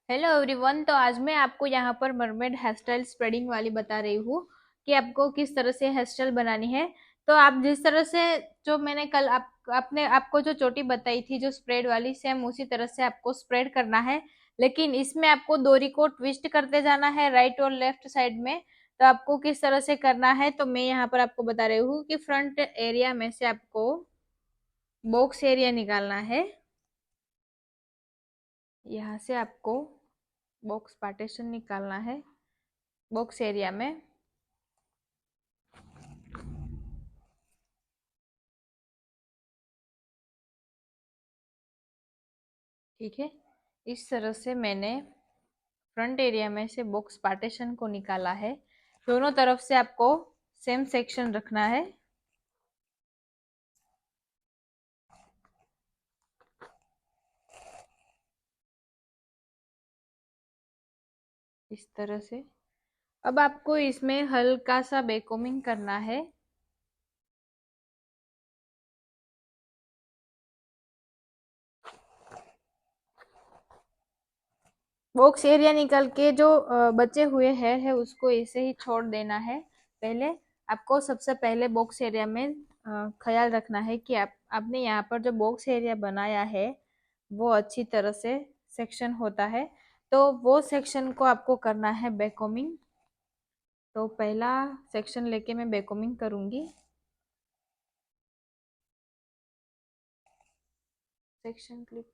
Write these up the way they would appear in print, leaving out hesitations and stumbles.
Hello everyone. तो आज मैं आपको यहाँ पर मरमेड हेयर स्टाइल स्प्रेडिंग वाली बता रही हूँ कि आपको किस तरह से हेयर स्टाइल बनानी है। तो आप जिस तरह से जो मैंने कल आपने आपको जो चोटी बताई थी जो स्प्रेड वाली, सेम उसी तरह से आपको स्प्रेड करना है। लेकिन इसमें आपको डोरी को ट्विस्ट करते जाना है राइट और लेफ्ट साइड में। तो आपको किस तरह से करना है तो मैं यहाँ पर आपको बता रही हूँ कि फ्रंट एरिया में से आपको बॉक्स एरिया निकालना है। यहाँ से आपको बॉक्स पार्टीशन निकालना है बॉक्स एरिया में। ठीक है, इस तरह से मैंने फ्रंट एरिया में से बॉक्स पार्टीशन को निकाला है। दोनों तरफ से आपको सेम सेक्शन रखना है। इस तरह से अब आपको इसमें हल्का सा बेकोमिंग करना है। बॉक्स एरिया निकल के जो बचे हुए हेयर है उसको ऐसे ही छोड़ देना है। पहले आपको सबसे पहले बॉक्स एरिया में ख्याल रखना है कि आपने यहाँ पर जो बॉक्स एरिया बनाया है वो अच्छी तरह से सेक्शन होता है। तो वो सेक्शन को आपको करना है बेकोमिंग। तो पहला सेक्शन लेके मैं बेकोमिंग करूंगी। Section click.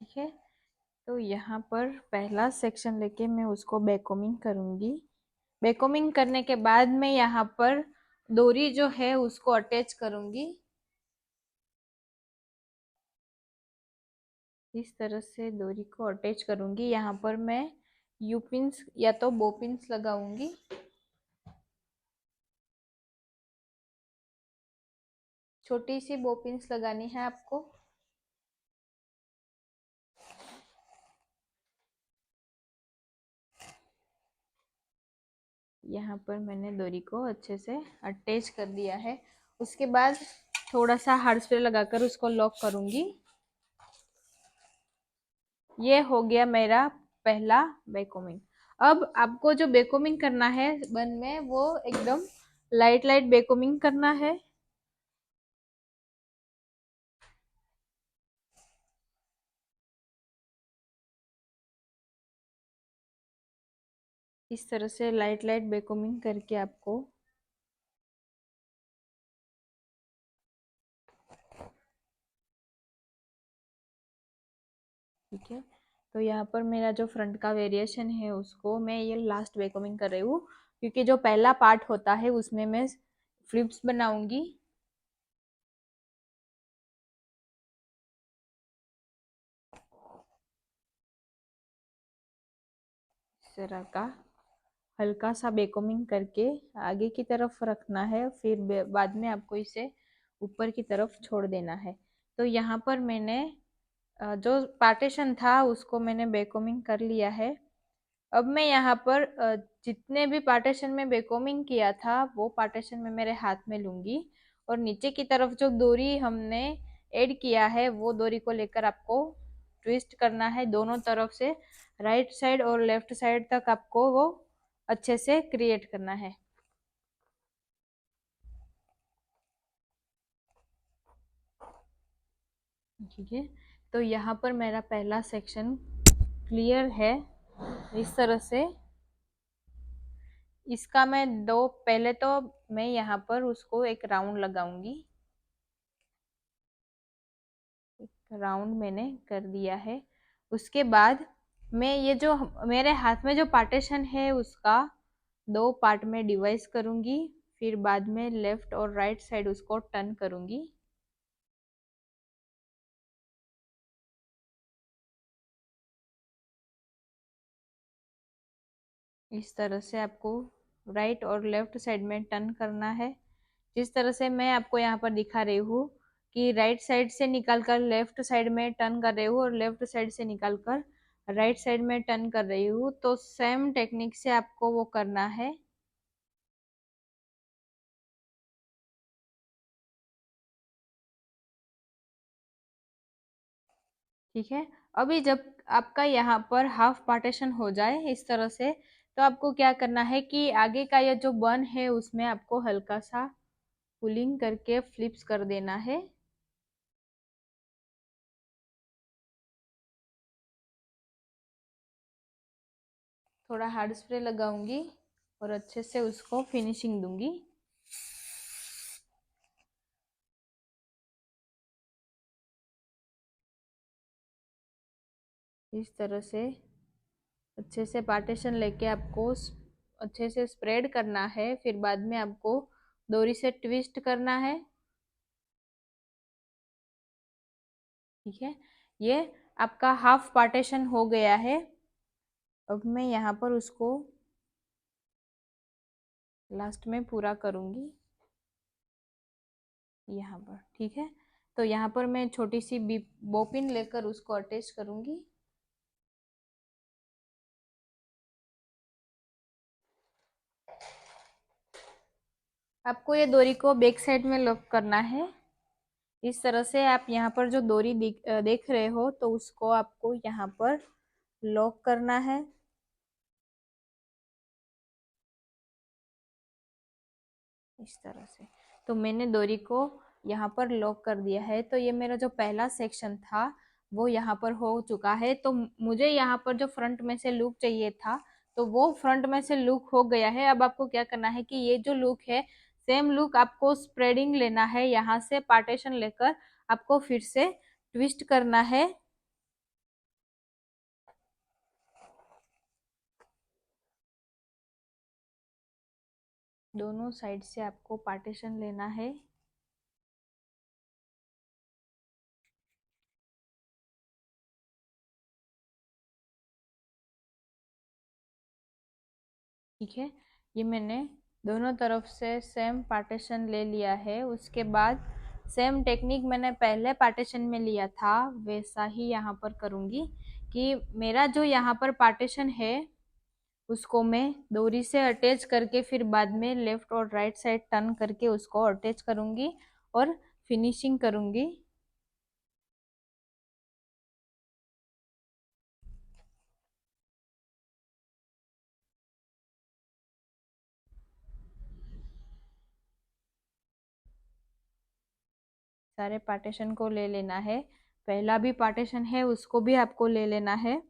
ठीक है, तो यहाँ पर पहला सेक्शन लेके मैं उसको बेकोमिंग करूंगी। बेकोमिंग करने के बाद मैं यहाँ पर डोरी जो है उसको अटैच करूंगी। इस तरह से डोरी को अटैच करूंगी। यहाँ पर मैं यू पिन्स या तो बो पिन्स लगाऊंगी। छोटी सी बो पिन्स लगानी है आपको। यहाँ पर मैंने डोरी को अच्छे से अटैच कर दिया है। उसके बाद थोड़ा सा हार्ड स्प्रे लगाकर उसको लॉक करूंगी। ये हो गया मेरा पहला बेकोमिंग। अब आपको जो बेकोमिंग करना है बन में वो एकदम लाइट लाइट बेकोमिंग करना है। इस तरह से लाइट लाइट बेकोमिंग करके आपको। ठीक है, तो यहाँ पर मेरा जो फ्रंट का वेरिएशन है उसको मैं ये लास्ट बेकोमिंग कर रही हूँ, क्योंकि जो पहला पार्ट होता है उसमें मैं फ्लिप्स बनाऊंगी। इस तरह का हल्का सा बेकोमिंग करके आगे की तरफ रखना है, फिर बाद में आपको इसे ऊपर की तरफ छोड़ देना है। तो यहाँ पर मैंने जो पार्टीशन था उसको मैंने बेकोमिंग कर लिया है। अब मैं यहाँ पर जितने भी पार्टीशन में बेकोमिंग किया था वो पार्टीशन में मेरे हाथ में लूंगी, और नीचे की तरफ जो डोरी हमने ऐड किया है वो डोरी को लेकर आपको ट्विस्ट करना है दोनों तरफ से। राइट साइड और लेफ्ट साइड तक आपको वो अच्छे से क्रिएट करना है। ठीक है, तो यहाँ पर मेरा पहला सेक्शन क्लियर है। इस तरह से इसका मैं दो पहले तो मैं यहाँ पर उसको एक राउंड लगाऊंगी। राउंड मैंने कर दिया है। उसके बाद मैं ये जो मेरे हाथ में जो पार्टीशन है उसका दो पार्ट में डिवाइस करूंगी। फिर बाद में लेफ्ट और राइट साइड उसको टर्न करूंगी। इस तरह से आपको राइट और लेफ्ट साइड में टर्न करना है। जिस तरह से मैं आपको यहाँ पर दिखा रही हूँ कि राइट साइड से निकाल कर लेफ्ट साइड में टर्न कर रही हूँ और लेफ्ट साइड से निकाल कर राइट साइड में टर्न कर रही हूँ, तो सेम टेक्निक से आपको वो करना है। ठीक है। अभी जब आपका यहाँ पर हाफ पार्टीशन हो जाए इस तरह से, तो आपको क्या करना है कि आगे का ये जो बन है उसमें आपको हल्का सा पुलिंग करके फ्लिप्स कर देना है। थोड़ा हार्ड स्प्रे लगाऊंगी और अच्छे से उसको फिनिशिंग दूंगी। इस तरह से अच्छे से पार्टीशन लेके आपको अच्छे से स्प्रेड करना है, फिर बाद में आपको डोरी से ट्विस्ट करना है। ठीक है, ये आपका हाफ पार्टीशन हो गया है। अब मैं यहाँ पर उसको लास्ट में पूरा करूंगी यहाँ पर। ठीक है, तो यहाँ पर मैं छोटी सी बोपिन लेकर उसको अटैच करूंगी। आपको ये डोरी को बैक साइड में लॉक करना है। इस तरह से आप यहाँ पर जो डोरी देख रहे हो, तो उसको आपको यहाँ पर लॉक करना है। इस तरह से तो मैंने डोरी को यहाँ पर लॉक कर दिया है। तो ये मेरा जो पहला सेक्शन था वो यहाँ पर हो चुका है। तो मुझे यहाँ पर जो फ्रंट में से लूप चाहिए था, तो वो फ्रंट में से लूप हो गया है। अब आपको क्या करना है कि ये जो लूप है, सेम लूप आपको स्प्रेडिंग लेना है, यहाँ से पार्टीशन लेकर आपको फिर से ट्विस्ट करना है। दोनों साइड से आपको पार्टीशन लेना है। ठीक है, ये मैंने दोनों तरफ से सेम पार्टीशन ले लिया है। उसके बाद सेम टेक्निक मैंने पहले पार्टीशन में लिया था वैसा ही यहाँ पर करूँगी कि मेरा जो यहाँ पर पार्टीशन है उसको मैं डोरी से अटैच करके फिर बाद में लेफ्ट और राइट साइड टर्न करके उसको अटैच करूँगी और फिनिशिंग करूँगी। सारे पार्टीशन को ले लेना है। पहला भी पार्टीशन है उसको भी आपको ले लेना है।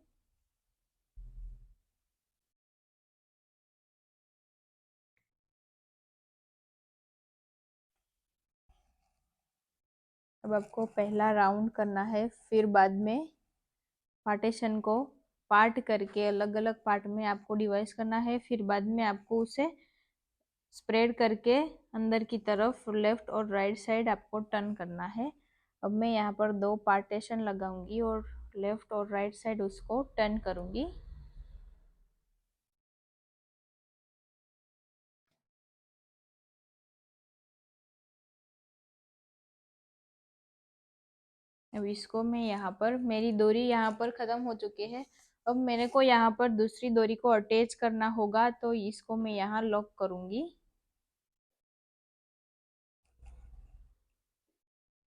अब आपको पहला राउंड करना है, फिर बाद में पार्टीशन को पार्ट करके अलग अलग पार्ट में आपको डिवाइड करना है। फिर बाद में आपको उसे स्प्रेड करके अंदर की तरफ लेफ्ट और राइट साइड आपको टर्न करना है। अब मैं यहाँ पर दो पार्टीशन लगाऊंगी और लेफ्ट और राइट साइड उसको टर्न करूंगी। अब इसको मैं यहाँ पर, मेरी डोरी यहाँ पर ख़त्म हो चुकी है। अब मेरे को यहाँ पर दूसरी डोरी को अटैच करना होगा, तो इसको मैं यहाँ लॉक करूँगी।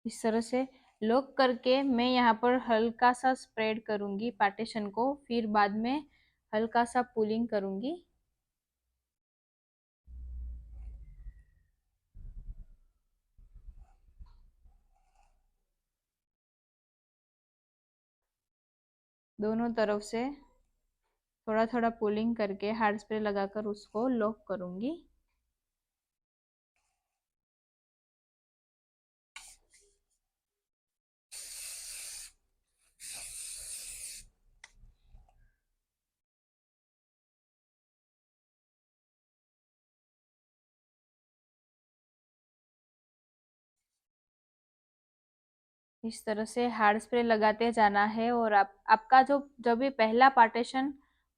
इस तरह से लॉक करके मैं यहाँ पर हल्का सा स्प्रेड करूँगी पार्टीशन को, फिर बाद में हल्का सा पुलिंग करूँगी। दोनों तरफ से थोड़ा थोड़ा पुलिंग करके हार्ड स्प्रे लगाकर उसको लॉक करूँगी। इस तरह से हार्ड स्प्रे लगाते जाना है और आपका जो जब भी पहला पार्टीशन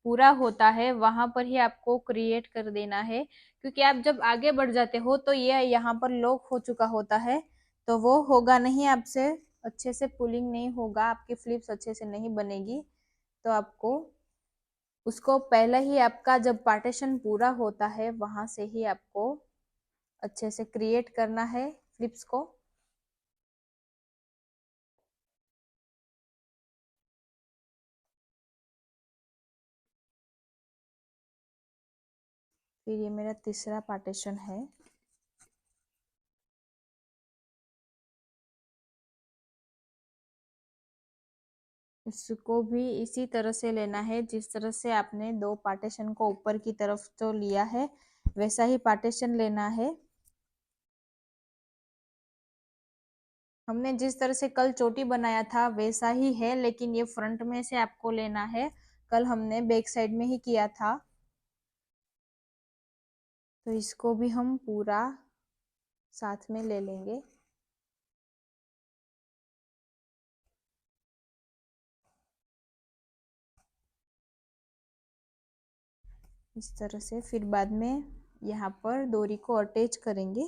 पूरा होता है वहां पर ही आपको क्रिएट कर देना है, क्योंकि आप जब आगे बढ़ जाते हो तो ये यहाँ पर लॉक हो चुका होता है, तो वो होगा नहीं आपसे, अच्छे से पुलिंग नहीं होगा, आपकी फ्लिप्स अच्छे से नहीं बनेगी। तो आपको उसको पहले ही, आपका जब पार्टीशन पूरा होता है वहां से ही आपको अच्छे से क्रिएट करना है फ्लिप्स को। फिर ये मेरा तीसरा पार्टीशन है। इसको भी इसी तरह से लेना है जिस तरह से आपने दो पार्टीशन को ऊपर की तरफ जो लिया है वैसा ही पार्टीशन लेना है। हमने जिस तरह से कल चोटी बनाया था वैसा ही है, लेकिन ये फ्रंट में से आपको लेना है। कल हमने बैक साइड में ही किया था, तो इसको भी हम पूरा साथ में ले लेंगे। इस तरह से फिर बाद में यहाँ पर डोरी को अटैच करेंगे।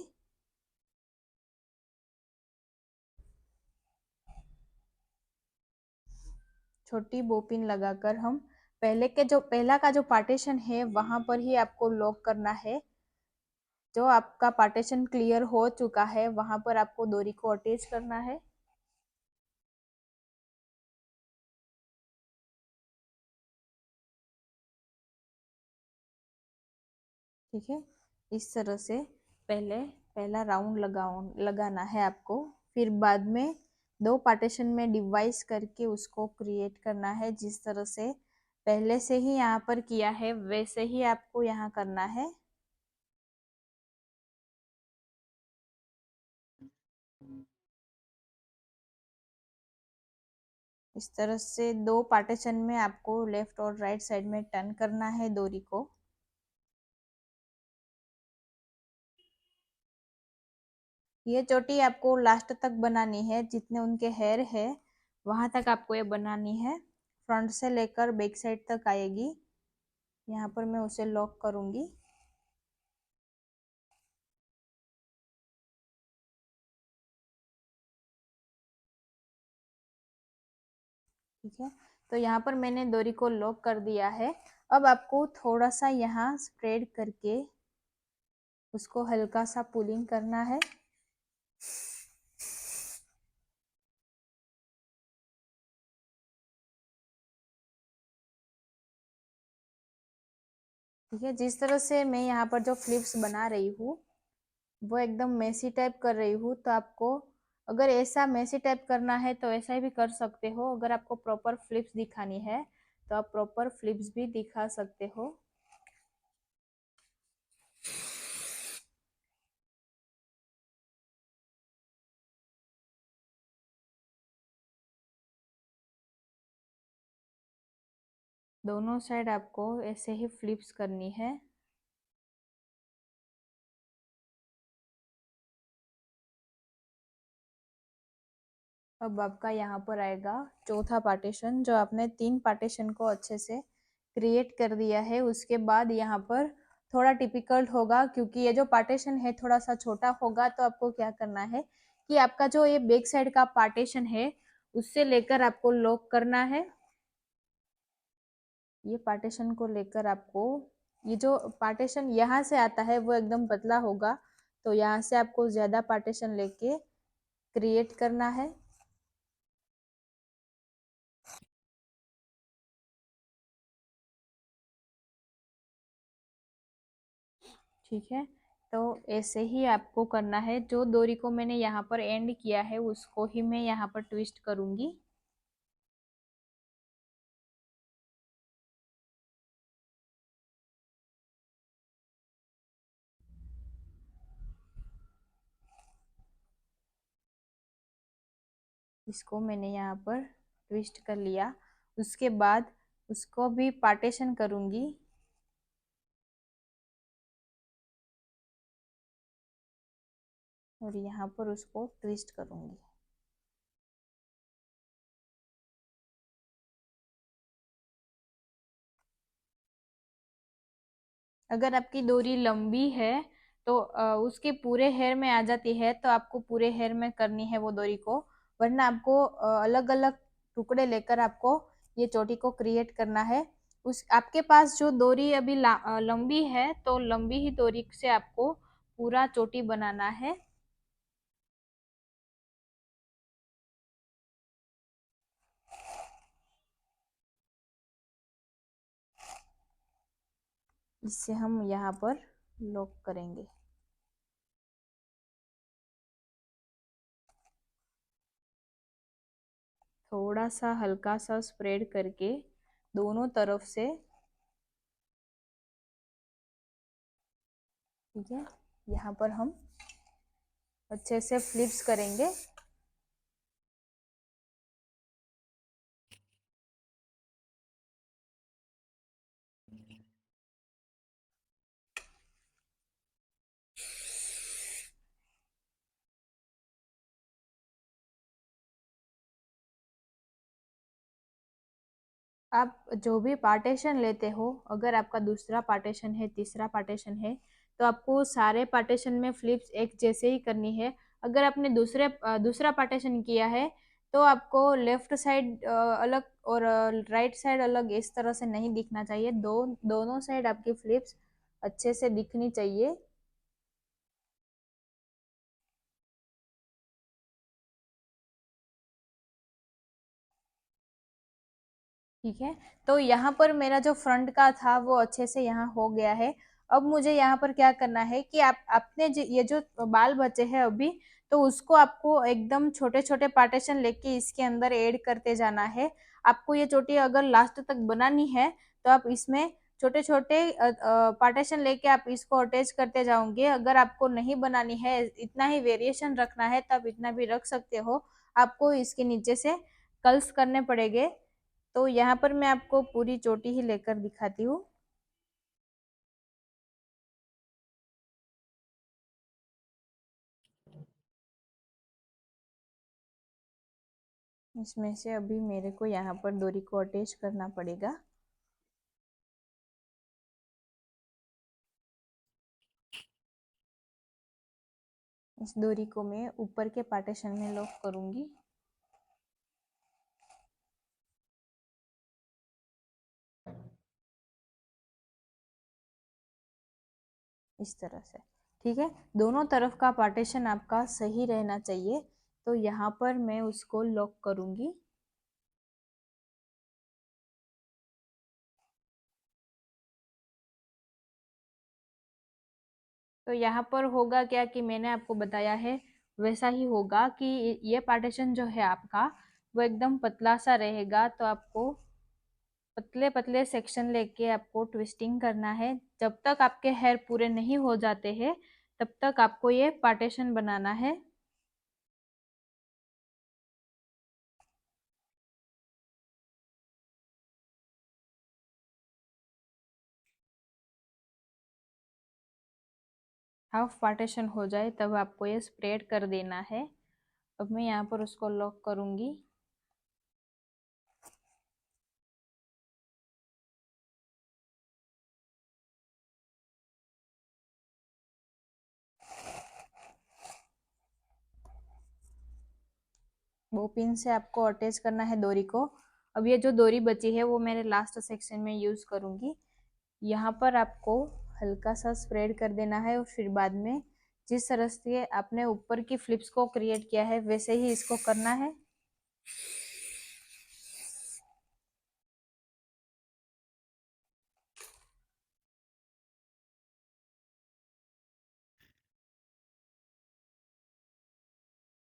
छोटी बोपिन लगाकर हम पहला का जो पार्टीशन है वहां पर ही आपको लॉक करना है। जो आपका पार्टीशन क्लियर हो चुका है वहां पर आपको डोरी को अटैच करना है। ठीक है, इस तरह से पहला राउंड लगाना है आपको। फिर बाद में दो पार्टीशन में डिवाइस करके उसको क्रिएट करना है। जिस तरह से पहले से ही यहाँ पर किया है वैसे ही आपको यहाँ करना है। इस तरह से दो पार्टीशन में आपको लेफ्ट और राइट साइड में टर्न करना है डोरी को। ये चोटी आपको लास्ट तक बनानी है, जितने उनके हेयर है वहां तक आपको ये बनानी है। फ्रंट से लेकर बैक साइड तक आएगी। यहाँ पर मैं उसे लॉक करूंगी। ठीक है, तो यहाँ पर मैंने डोरी को लॉक कर दिया है। अब आपको थोड़ा सा यहाँ स्प्रेड करके उसको हल्का सा पुलिंग करना है। ठीक है, जिस तरह से मैं यहाँ पर जो फ्लिप्स बना रही हूँ वो एकदम मेसी टाइप कर रही हूँ, तो आपको अगर ऐसा मेसी टाइप करना है तो ऐसा भी कर सकते हो। अगर आपको प्रॉपर फ्लिप्स दिखानी है तो आप प्रॉपर फ्लिप्स भी दिखा सकते हो। दोनों साइड आपको ऐसे ही फ्लिप्स करनी है। अब आपका यहाँ पर आएगा चौथा पार्टीशन। जो आपने तीन पार्टीशन को अच्छे से क्रिएट कर दिया है उसके बाद यहाँ पर थोड़ा टिपिकल होगा, क्योंकि ये जो पार्टीशन है थोड़ा सा छोटा होगा। तो आपको क्या करना है कि आपका जो ये बैक साइड का पार्टीशन है उससे लेकर आपको लॉक करना है। ये पार्टीशन को लेकर आपको, ये जो पार्टीशन यहाँ से आता है वो एकदम पतला होगा, तो यहाँ से आपको ज्यादा पार्टीशन लेके क्रिएट करना है। ठीक है, तो ऐसे ही आपको करना है। जो डोरी को मैंने यहाँ पर एंड किया है उसको ही मैं यहाँ पर ट्विस्ट करूंगी। इसको मैंने यहाँ पर ट्विस्ट कर लिया। उसके बाद उसको भी पार्टीशन करूंगी। और यहाँ पर उसको ट्विस्ट करूंगी। अगर आपकी डोरी लंबी है तो उसके पूरे हेयर में आ जाती है, तो आपको पूरे हेयर में करनी है वो डोरी को। वरना आपको अलग अलग टुकड़े लेकर आपको ये चोटी को क्रिएट करना है। उस आपके पास जो डोरी अभी लंबी है तो लंबी ही डोरी से आपको पूरा चोटी बनाना है। इससे हम यहाँ पर लॉक करेंगे। थोड़ा सा हल्का सा स्प्रेड करके दोनों तरफ से, ठीक है। यहाँ पर हम अच्छे से फ्लिप्स करेंगे। आप जो भी पार्टीशन लेते हो, अगर आपका दूसरा पार्टीशन है, तीसरा पार्टीशन है, तो आपको सारे पार्टीशन में फ्लिप्स एक जैसे ही करनी है। अगर आपने दूसरा पार्टीशन किया है तो आपको लेफ्ट साइड अलग और राइट साइड अलग इस तरह से नहीं दिखना चाहिए। दोनों साइड आपकी फ्लिप्स अच्छे से दिखनी चाहिए। ठीक है, तो यहाँ पर मेरा जो फ्रंट का था वो अच्छे से यहाँ हो गया है। अब मुझे यहाँ पर क्या करना है कि आप अपने ये जो बाल बचे हैं अभी, तो उसको आपको एकदम छोटे छोटे पार्टीशन लेके इसके अंदर ऐड करते जाना है। आपको ये चोटी अगर लास्ट तक बनानी है तो आप इसमें छोटे छोटे पार्टीशन लेके आप इसको अटैच करते जाओगे। अगर आपको नहीं बनानी है, इतना ही वेरिएशन रखना है, तो आप इतना भी रख सकते हो। आपको इसके नीचे से कर्ल्स करने पड़ेंगे। तो यहाँ पर मैं आपको पूरी चोटी ही लेकर दिखाती हूँ। इसमें से अभी मेरे को यहाँ पर डोरी को अटैच करना पड़ेगा। इस डोरी को मैं ऊपर के पार्टीशन में लॉक करूंगी। इस तरह से, ठीक है। दोनों तरफ का पार्टीशन आपका सही रहना चाहिए। तो यहाँ पर मैं उसको लॉक करूंगी। तो यहाँ पर होगा क्या कि मैंने आपको बताया है वैसा ही होगा कि ये पार्टीशन जो है आपका वो एकदम पतला सा रहेगा। तो आपको पतले पतले सेक्शन लेके आपको ट्विस्टिंग करना है। जब तक आपके हेयर पूरे नहीं हो जाते हैं तब तक आपको ये पार्टीशन बनाना है। हाफ पार्टीशन हो जाए तब आपको ये स्प्रेड कर देना है। अब मैं यहाँ पर उसको लॉक करूंगी। वो पिन से आपको अटैच करना है डोरी को। अब ये जो डोरी बची है वो मेरे लास्ट सेक्शन में यूज करूंगी। यहाँ पर आपको हल्का सा स्प्रेड कर देना है और फिर बाद में जिस तरह से आपने ऊपर की फ्लिप्स को क्रिएट किया है वैसे ही इसको करना है।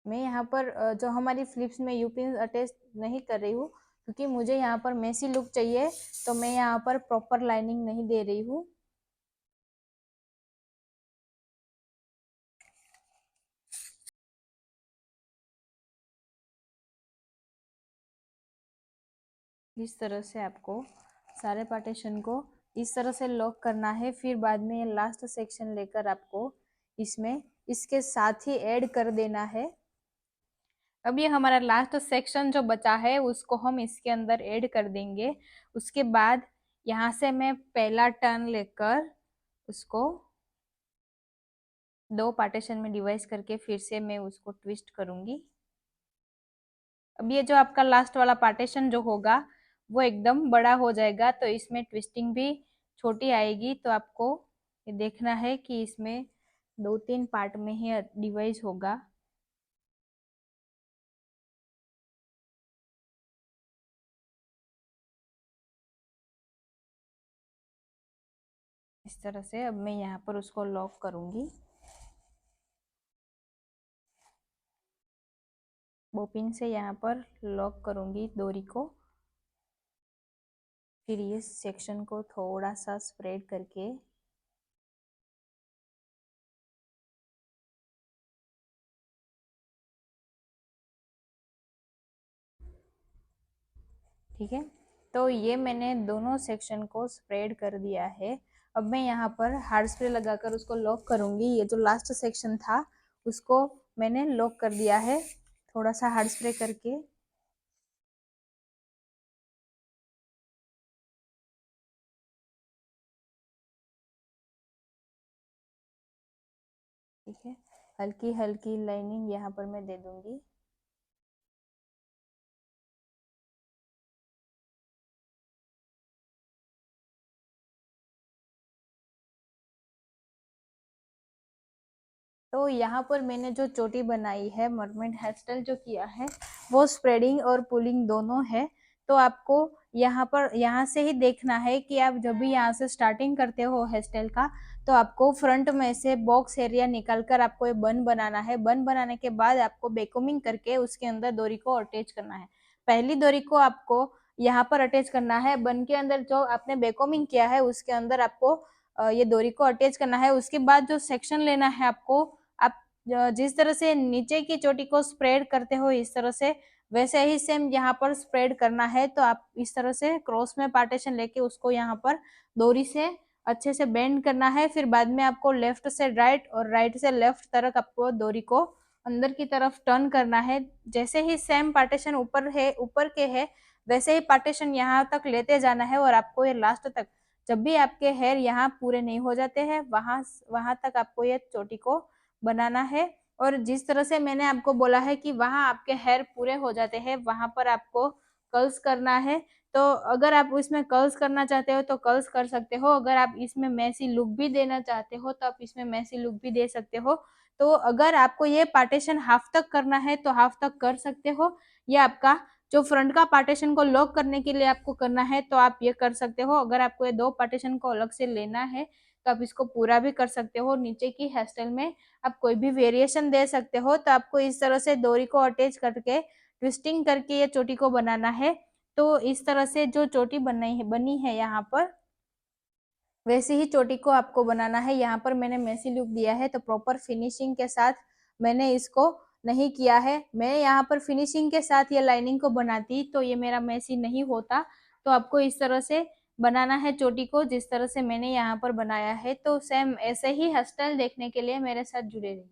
मैं यहाँ पर जो हमारी फ्लिप्स में यूपिन अटैच नहीं कर रही हूँ, क्योंकि मुझे यहाँ पर मेसी लुक चाहिए। तो मैं यहाँ पर प्रॉपर लाइनिंग नहीं दे रही हूँ। इस तरह से आपको सारे पार्टीशन को इस तरह से लॉक करना है। फिर बाद में ये लास्ट सेक्शन लेकर आपको इसमें इसके साथ ही ऐड कर देना है। अब ये हमारा लास्ट सेक्शन जो बचा है उसको हम इसके अंदर ऐड कर देंगे। उसके बाद यहाँ से मैं पहला टर्न लेकर उसको दो पार्टीशन में डिवाइड करके फिर से मैं उसको ट्विस्ट करूंगी। अब ये जो आपका लास्ट वाला पार्टीशन जो होगा वो एकदम बड़ा हो जाएगा, तो इसमें ट्विस्टिंग भी छोटी आएगी। तो आपको ये देखना है कि इसमें दो तीन पार्ट में ही डिवाइड होगा। तरह से अब मैं यहाँ पर उसको लॉक करूँगी। बोपिन से यहाँ पर लॉक करूँगी डोरी को। फिर ये सेक्शन को थोड़ा सा स्प्रेड करके ठीक है। तो ये मैंने दोनों सेक्शन को स्प्रेड कर दिया है। अब मैं यहाँ पर हार्ड स्प्रे लगाकर उसको लॉक करूँगी। ये जो लास्ट सेक्शन था उसको मैंने लॉक कर दिया है थोड़ा सा हार्ड स्प्रे करके। ठीक है, हल्की हल्की लाइनिंग यहाँ पर मैं दे दूंगी। तो यहाँ पर मैंने जो चोटी बनाई है, मरमेड हेयर स्टाइल जो किया है वो स्प्रेडिंग और पुलिंग दोनों है। तो आपको यहाँ पर यहाँ से ही देखना है कि आप जब भी यहाँ से स्टार्टिंग करते हो हेयर स्टाइल का, तो आपको फ्रंट में से बॉक्स एरिया निकाल कर आपको ये बन बनाना है। बन बनाने के बाद आपको बेकोमिंग करके उसके अंदर डोरी को अटैच करना है। पहली डोरी को आपको यहाँ पर अटैच करना है। बन के अंदर जो आपने बेकोमिंग किया है उसके अंदर आपको ये डोरी को अटैच करना है। उसके बाद जो सेक्शन लेना है आपको, आप जिस तरह से नीचे की चोटी को स्प्रेड करते हो इस तरह से, वैसे ही सेम यहाँ पर स्प्रेड करना है। तो आप इस तरह से क्रॉस में पार्टीशन लेके उसको यहाँ पर डोरी से अच्छे से बेंड करना है। फिर बाद में आपको लेफ्ट से राइट और राइट से लेफ्ट तरफ आपको डोरी को अंदर की तरफ टर्न करना है। जैसे ही सेम पार्टीशन ऊपर है, ऊपर के है, वैसे ही पार्टीशन यहाँ तक लेते जाना है। और आपको ये लास्ट तक, जब भी आपके हेयर यहाँ पूरे नहीं हो जाते हैं, वहां वहां तक आपको ये चोटी को बनाना है। और जिस तरह से मैंने आपको बोला है कि वहां आपके हेयर पूरे हो जाते हैं, वहां पर आपको कर्ल्स करना है। तो अगर आप इसमें कर्ल्स करना चाहते हो तो कर्ल्स कर सकते हो। अगर आप इसमें मैसी लुक भी देना चाहते हो तो आप इसमें मैसी लुक भी दे सकते हो। तो अगर आपको ये पार्टीशन हाफ तक करना है तो हाफ तक कर सकते हो। ये आपका जो फ्रंट का पार्टीशन को लॉक करने के लिए आपको करना है तो आप ये कर सकते हो। अगर आपको ये दो पार्टीशन को अलग से लेना है तो आप इसको पूरा भी कर सकते हो। नीचे की हेयर स्टाइल में आप कोई भी वेरिएशन दे सकते हो। तो आपको इस तरह से डोरी को अटैच करके ट्विस्टिंग करके ये चोटी को बनाना है। तो इस तरह से जो चोटी बनी है यहाँ पर, वैसे ही चोटी को आपको बनाना है। यहाँ पर मैंने मेसी लुक दिया है तो प्रॉपर फिनिशिंग के साथ मैंने इसको नहीं किया है। मैं यहाँ पर फिनिशिंग के साथ ये लाइनिंग को बनाती तो ये मेरा मेसी नहीं होता। तो आपको इस तरह से बनाना है चोटी को जिस तरह से मैंने यहाँ पर बनाया है। तो सेम ऐसे ही हेयर स्टाइल देखने के लिए मेरे साथ जुड़े रहिए।